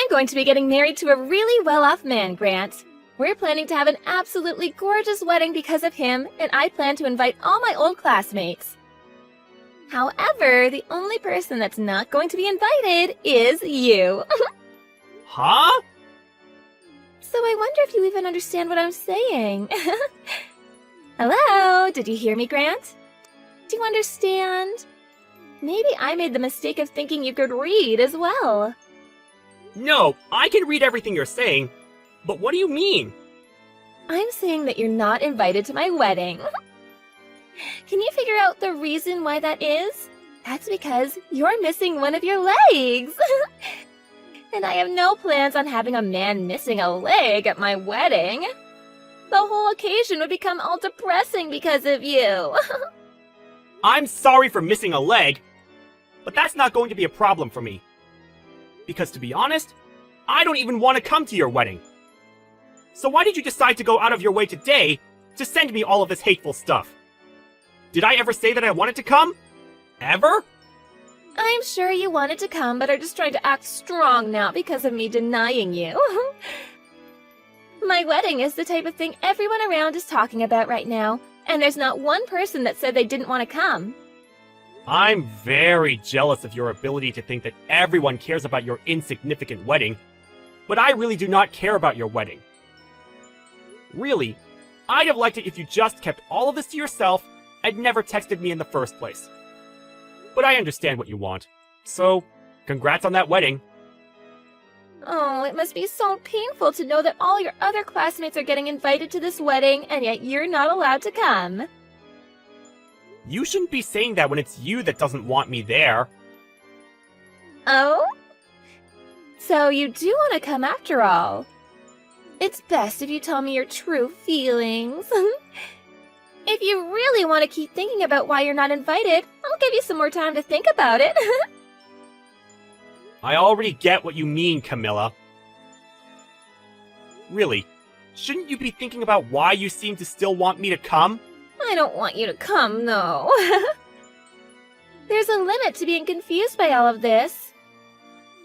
I'm going to be getting married to a really well-off man, Grant. We're planning to have an absolutely gorgeous wedding because of him, and I plan to invite all my old classmates. However, the only person that's not going to be invited is you. Huh? So I wonder if you even understand what I'm saying. Hello? Did you hear me, Grant? Do you understand? Maybe I made the mistake of thinking you could read as well. No, I can read everything you're saying, but what do you mean? I'm saying that you're not invited to my wedding. Can you figure out the reason why that is? That's because you're missing one of your legs. And I have no plans on having a man missing a leg at my wedding. The whole occasion would become all depressing because of you. I'm sorry for missing a leg, but that's not going to be a problem for me. Because to be honest, I don't even want to come to your wedding. So why did you decide to go out of your way today to send me all of this hateful stuff? Did I ever say that I wanted to come? Ever? I'm sure you wanted to come, but are just trying to act strong now because of me denying you. My wedding is the type of thing everyone around is talking about right now, and there's not one person that said they didn't want to come. I'm very jealous of your ability to think that everyone cares about your insignificant wedding, but I really do not care about your wedding. Really, I'd have liked it if you just kept all of this to yourself and never texted me in the first place. But I understand what you want, so congrats on that wedding. Oh, it must be so painful to know that all your other classmates are getting invited to this wedding, and yet you're not allowed to come. You shouldn't be saying that when it's you that doesn't want me there. Oh? So you do want to come after all. It's best if you tell me your true feelings. If you really want to keep thinking about why you're not invited, I'll give you some more time to think about it. I already get what you mean, Camilla. Really, shouldn't you be thinking about why you seem to still want me to come? I don't want you to come, no. There's a limit to being confused by all of this.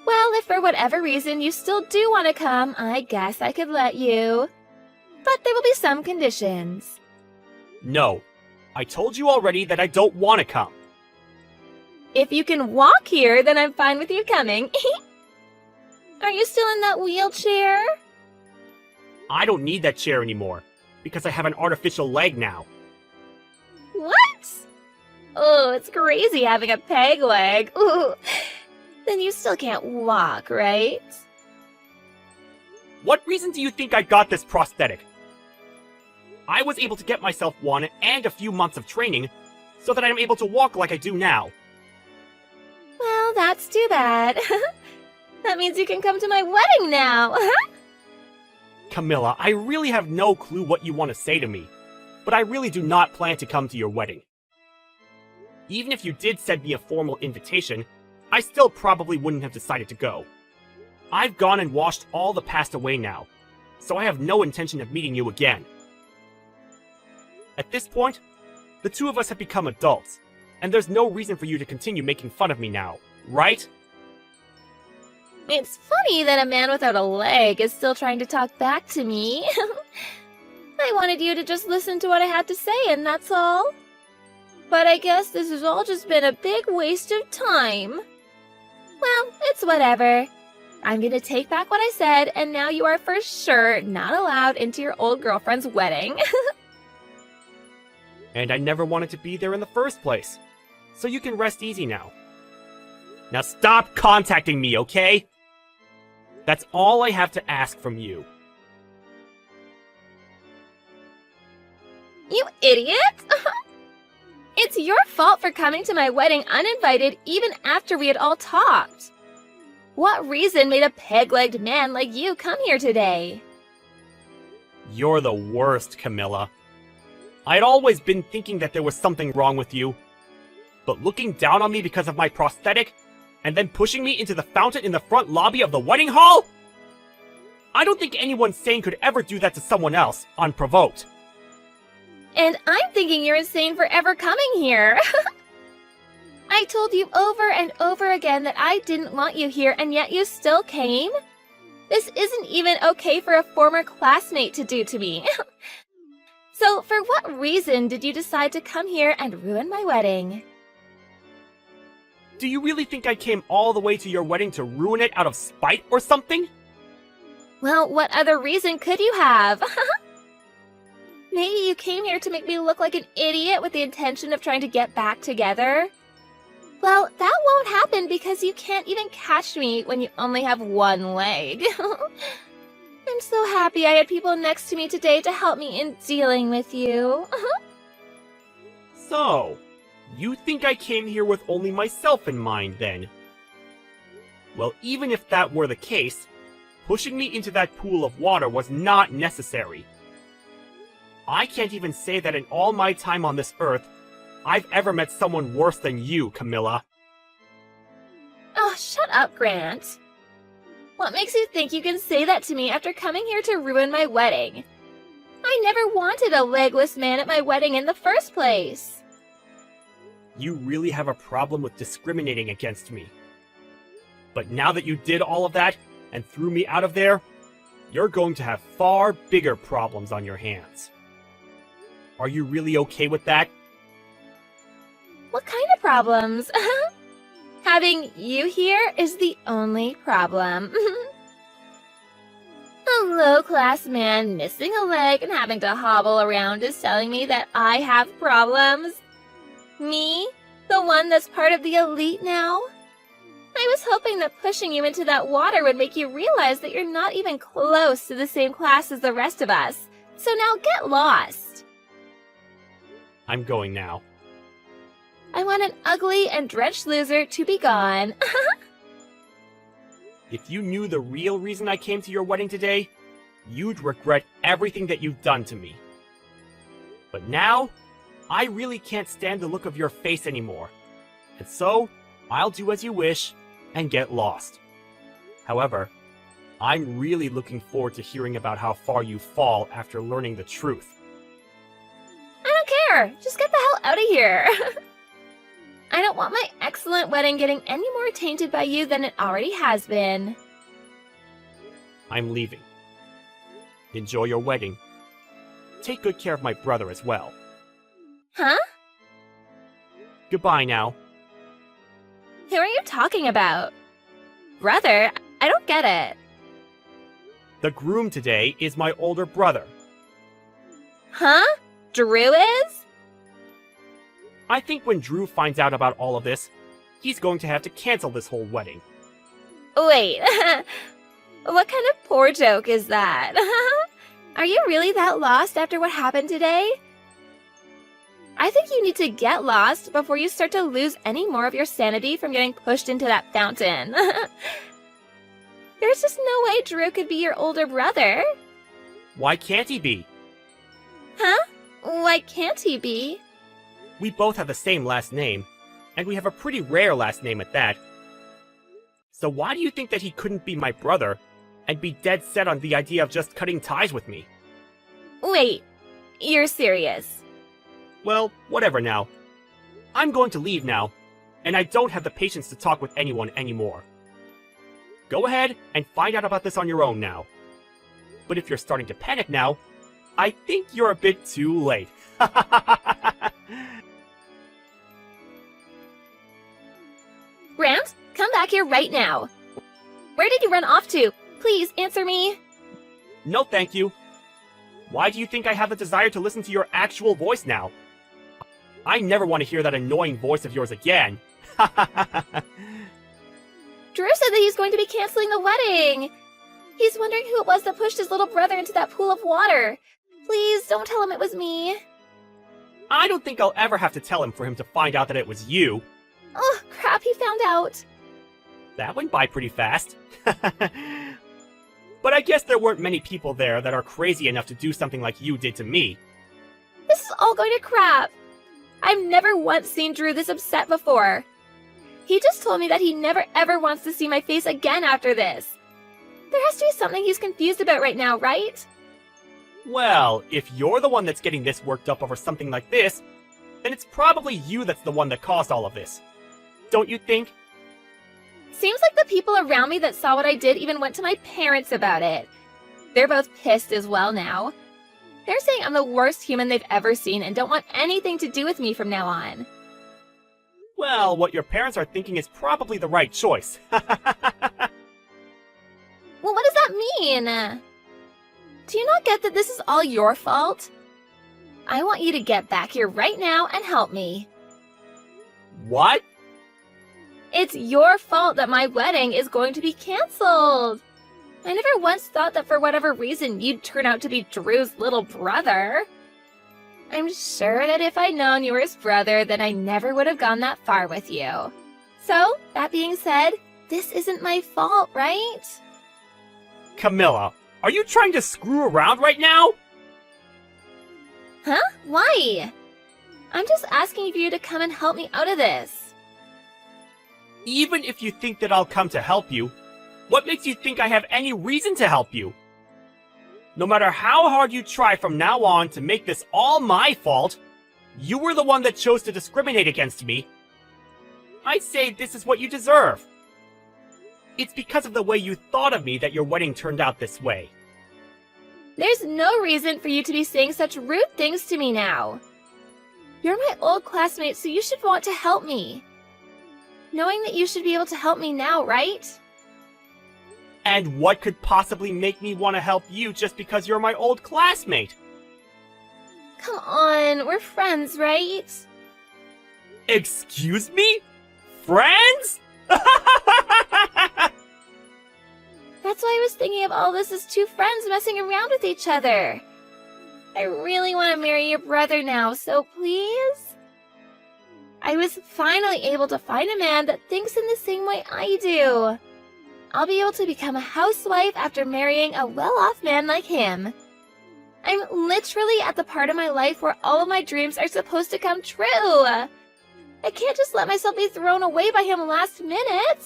Well, if for whatever reason you still do want to come, I guess I could let you. But there will be some conditions. No, I told you already that I don't want to come. If you can walk here, then I'm fine with you coming. Are you still in that wheelchair? I don't need that chair anymore, because I have an artificial leg now. What? Oh, it's crazy having a peg leg. Ooh. Then you still can't walk, right? What reason do you think I got this prosthetic? I was able to get myself one and a few months of training so that I'm able to walk like I do now. Well, that's too bad. That means you can come to my wedding now. Camilla, I really have no clue what you want to say to me, but I really do not plan to come to your wedding. Even if you did send me a formal invitation, I still probably wouldn't have decided to go. I've gone and washed all the past away now, so I have no intention of meeting you again. At this point, the two of us have become adults, and there's no reason for you to continue making fun of me now, right? It's funny that a man without a leg is still trying to talk back to me. I wanted you to just listen to what I had to say, and that's all. But I guess this has all just been a big waste of time. Well, it's whatever. I'm gonna take back what I said, and now you are for sure not allowed into your old girlfriend's wedding. And I never wanted to be there in the first place, so you can rest easy now. Now stop contacting me, okay? That's all I have to ask from you. You idiot! It's your fault for coming to my wedding uninvited even after we had all talked. What reason made a peg-legged man like you come here today? You're the worst, Camilla. I'd always been thinking that there was something wrong with you. But looking down on me because of my prosthetic, and then pushing me into the fountain in the front lobby of the wedding hall? I don't think anyone sane could ever do that to someone else, unprovoked. And I'm thinking you're insane for ever coming here. I told you over and over again that I didn't want you here, and yet you still came? This isn't even okay for a former classmate to do to me. So, for what reason did you decide to come here and ruin my wedding? Do you really think I came all the way to your wedding to ruin it out of spite or something? Well, what other reason could you have? Maybe you came here to make me look like an idiot with the intention of trying to get back together? Well, that won't happen because you can't even catch me when you only have one leg. I'm so happy I had people next to me today to help me in dealing with you. So, you think I came here with only myself in mind, then? Well, even if that were the case, pushing me into that pool of water was not necessary. I can't even say that in all my time on this earth, I've ever met someone worse than you, Camilla. Oh, shut up, Grant. What makes you think you can say that to me after coming here to ruin my wedding? I never wanted a legless man at my wedding in the first place. You really have a problem with discriminating against me. But now that you did all of that and threw me out of there, you're going to have far bigger problems on your hands. Are you really okay with that? What kind of problems? Having you here is the only problem. A low-class man missing a leg and having to hobble around is telling me that I have problems? Me? The one that's part of the elite now? I was hoping that pushing you into that water would make you realize that you're not even close to the same class as the rest of us. So now get lost. I'm going now. I want an ugly and drenched loser to be gone. If you knew the real reason I came to your wedding today, you'd regret everything that you've done to me. But now, I really can't stand the look of your face anymore. And so, I'll do as you wish and get lost. However, I'm really looking forward to hearing about how far you fall after learning the truth. I don't care. Just get the hell out of here. I don't want my excellent wedding getting any more tainted by you than it already has been. I'm leaving. Enjoy your wedding. Take good care of my brother as well. Huh? Goodbye now. Who are you talking about? Brother? I don't get it. The groom today is my older brother. Huh? Drew is? I think when Drew finds out about all of this, he's going to have to cancel this whole wedding. Wait, what kind of poor joke is that? Are you really that lost after what happened today? I think you need to get lost before you start to lose any more of your sanity from getting pushed into that fountain. There's just no way Drew could be your older brother. Why can't he be? Huh? Why can't he be? We both have the same last name, and we have a pretty rare last name at that. So why do you think that he couldn't be my brother, and be dead set on the idea of just cutting ties with me? Wait, you're serious? Well, whatever now. I'm going to leave now, and I don't have the patience to talk with anyone anymore. Go ahead and find out about this on your own now. But if you're starting to panic now, I think you're a bit too late. Grant, come back here right now. Where did you run off to? Please answer me. No, thank you. Why do you think I have the desire to listen to your actual voice now? I never want to hear that annoying voice of yours again. Drew said that he's going to be canceling the wedding. He's wondering who it was that pushed his little brother into that pool of water. Please, don't tell him it was me. I don't think I'll ever have to tell him for him to find out that it was you. Oh, crap, he found out. That went by pretty fast. But I guess there weren't many people there that are crazy enough to do something like you did to me. This is all going to crap. I've never once seen Drew this upset before. He just told me that he never ever wants to see my face again after this. There has to be something he's confused about right now, right? Well, if you're the one that's getting this worked up over something like this, then it's probably you that's the one that caused all of this. Don't you think? Seems like the people around me that saw what I did even went to my parents about it. They're both pissed as well now. They're saying I'm the worst human they've ever seen and don't want anything to do with me from now on. Well, what your parents are thinking is probably the right choice. Well, what does that mean? Do you not get that this is all your fault? I want you to get back here right now and help me. What? It's your fault that my wedding is going to be canceled. I never once thought that for whatever reason you'd turn out to be Drew's little brother. I'm sure that if I'd known you were his brother, then I never would have gone that far with you. So, that being said, this isn't my fault, right? Camilla, are you trying to screw around right now? Huh? Why? I'm just asking for you to come and help me out of this. Even if you think that I'll come to help you, what makes you think I have any reason to help you? No matter how hard you try from now on to make this all my fault, you were the one that chose to discriminate against me. I'd say this is what you deserve. It's because of the way you thought of me that your wedding turned out this way. There's no reason for you to be saying such rude things to me now. You're my old classmate, so you should want to help me. Knowing that you should be able to help me now, right? And what could possibly make me want to help you just because you're my old classmate? Come on, we're friends, right? Excuse me? Friends? That's why I was thinking of all this as two friends messing around with each other. I really want to marry your brother now, so please? I was finally able to find a man that thinks in the same way I do. I'll be able to become a housewife after marrying a well-off man like him. I'm literally at the part of my life where all of my dreams are supposed to come true. I can't just let myself be thrown away by him last minute.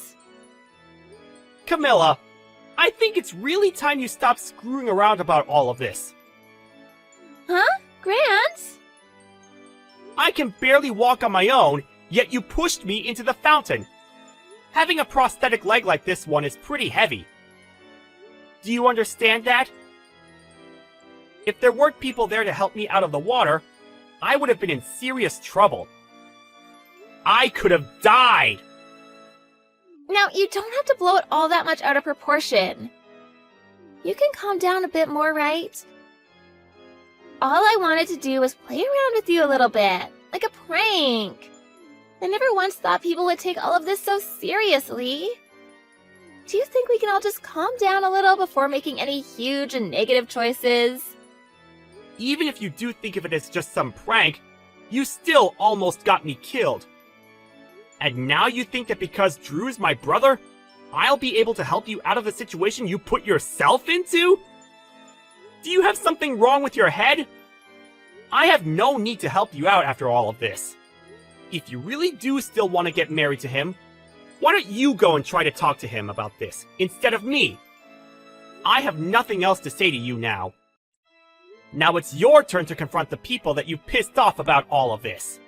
Camilla, I think it's really time you stop screwing around about all of this. Huh? Grant? I can barely walk on my own, yet you pushed me into the fountain. Having a prosthetic leg like this one is pretty heavy. Do you understand that? If there weren't people there to help me out of the water, I would have been in serious trouble. I could have died! Now, you don't have to blow it all that much out of proportion. You can calm down a bit more, right? All I wanted to do was play around with you a little bit, like a prank. I never once thought people would take all of this so seriously. Do you think we can all just calm down a little before making any huge and negative choices? Even if you do think of it as just some prank, you still almost got me killed. And now you think that because Drew's my brother, I'll be able to help you out of the situation you put yourself into? Do you have something wrong with your head? I have no need to help you out after all of this. If you really do still want to get married to him, why don't you go and try to talk to him about this, instead of me? I have nothing else to say to you now. Now it's your turn to confront the people that you pissed off about all of this.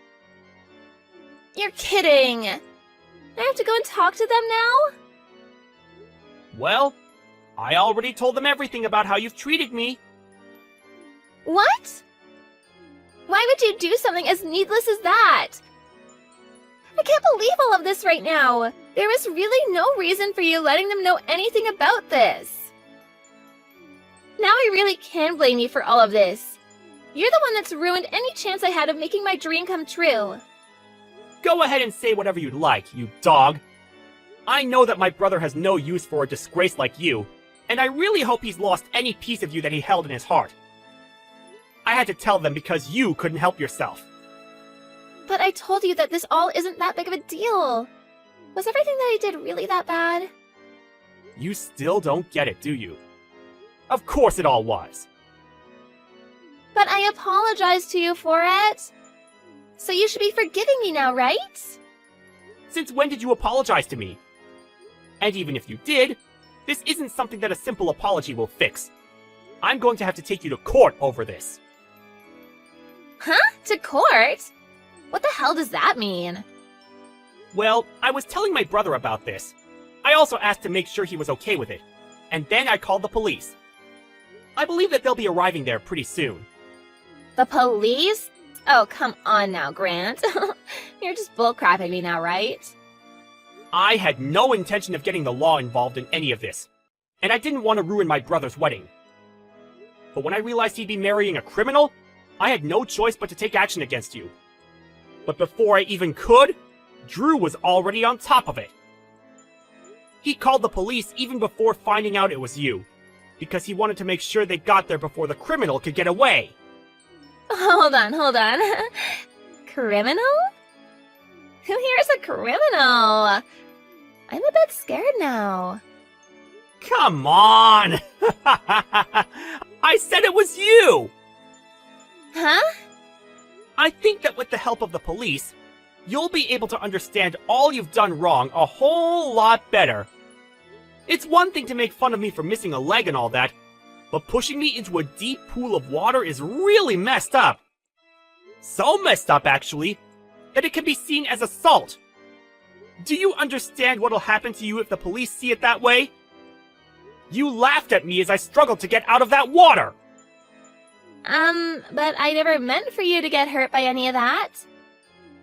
You're kidding! I have to go and talk to them now? Well, I already told them everything about how you've treated me. What? Why would you do something as needless as that? I can't believe all of this right now. There was really no reason for you letting them know anything about this. Now I really can blame you for all of this. You're the one that's ruined any chance I had of making my dream come true. Go ahead and say whatever you'd like, you dog. I know that my brother has no use for a disgrace like you, and I really hope he's lost any piece of you that he held in his heart. I had to tell them because you couldn't help yourself. But I told you that this all isn't that big of a deal. Was everything that I did really that bad? You still don't get it, do you? Of course it all was. But I apologized to you for it. So you should be forgiving me now, right? Since when did you apologize to me? And even if you did, this isn't something that a simple apology will fix. I'm going to have to take you to court over this. Huh? To court? What the hell does that mean? Well, I was telling my brother about this, I also asked to make sure he was okay with it, and then I called the police. I believe that they'll be arriving there pretty soon. The police? Oh, come on now, Grant. You're just bullcrapping me now, right? I had no intention of getting the law involved in any of this, and I didn't want to ruin my brother's wedding. But when I realized he'd be marrying a criminal, I had no choice but to take action against you. But before I even could, Drew was already on top of it. He called the police even before finding out it was you, because he wanted to make sure they got there before the criminal could get away. Hold on. Criminal? Who here is a criminal? I'm a bit scared now. Come on! I said it was you! Huh? I think that with the help of the police, you'll be able to understand all you've done wrong a whole lot better. It's one thing to make fun of me for missing a leg and all that, but pushing me into a deep pool of water is really messed up. So messed up, actually, that it can be seen as assault. Do you understand what'll happen to you if the police see it that way? You laughed at me as I struggled to get out of that water! But I never meant for you to get hurt by any of that.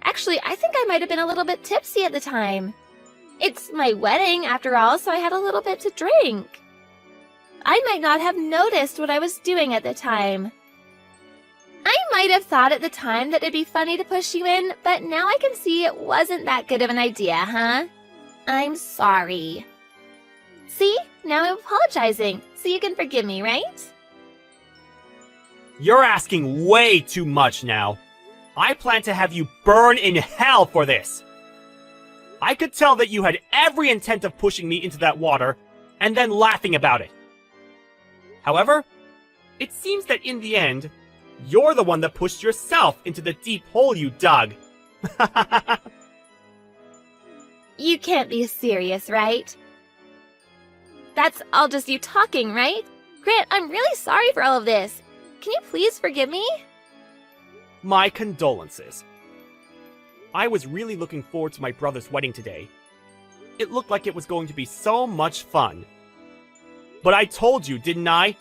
Actually, I think I might have been a little bit tipsy at the time. It's my wedding, after all, so I had a little bit to drink. I might not have noticed what I was doing at the time. I might have thought at the time that it'd be funny to push you in, but now I can see it wasn't that good of an idea, huh? I'm sorry. See? Now I'm apologizing, so you can forgive me, right? You're asking way too much now. I plan to have you burn in hell for this. I could tell that you had every intent of pushing me into that water, and then laughing about it. However, it seems that in the end, you're the one that pushed yourself into the deep hole you dug. You can't be serious, right? That's all just you talking, right? Grant, I'm really sorry for all of this. Can you please forgive me? My condolences. I was really looking forward to my brother's wedding today. It looked like it was going to be so much fun. But I told you, didn't I?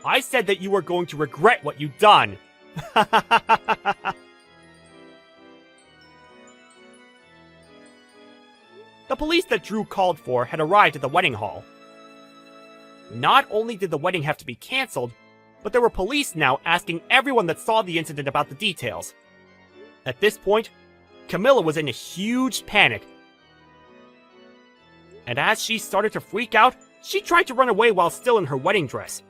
I said that you were going to regret what you'd done. The police that Drew called for had arrived at the wedding hall. Not only did the wedding have to be cancelled, but there were police now asking everyone that saw the incident about the details. At this point, Camilla was in a huge panic. And as she started to freak out, she tried to run away while still in her wedding dress,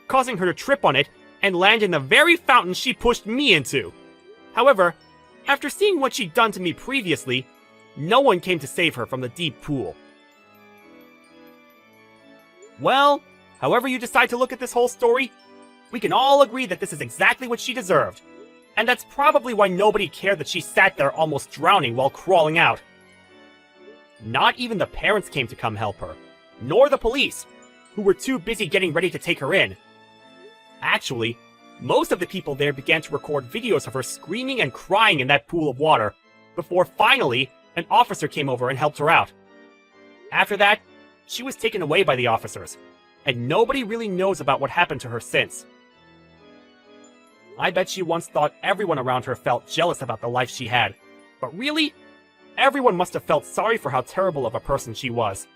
causing her to trip on it and land in the very fountain she pushed me into. However, after seeing what she'd done to me previously, no one came to save her from the deep pool. Well, however you decide to look at this whole story, we can all agree that this is exactly what she deserved. And that's probably why nobody cared that she sat there almost drowning while crawling out. Not even the parents came to come help her, nor the police, who were too busy getting ready to take her in. Actually, most of the people there began to record videos of her screaming and crying in that pool of water, before finally, an officer came over and helped her out. After that, she was taken away by the officers, and nobody really knows about what happened to her since. I bet she once thought everyone around her felt jealous about the life she had, but really, everyone must have felt sorry for how terrible of a person she was.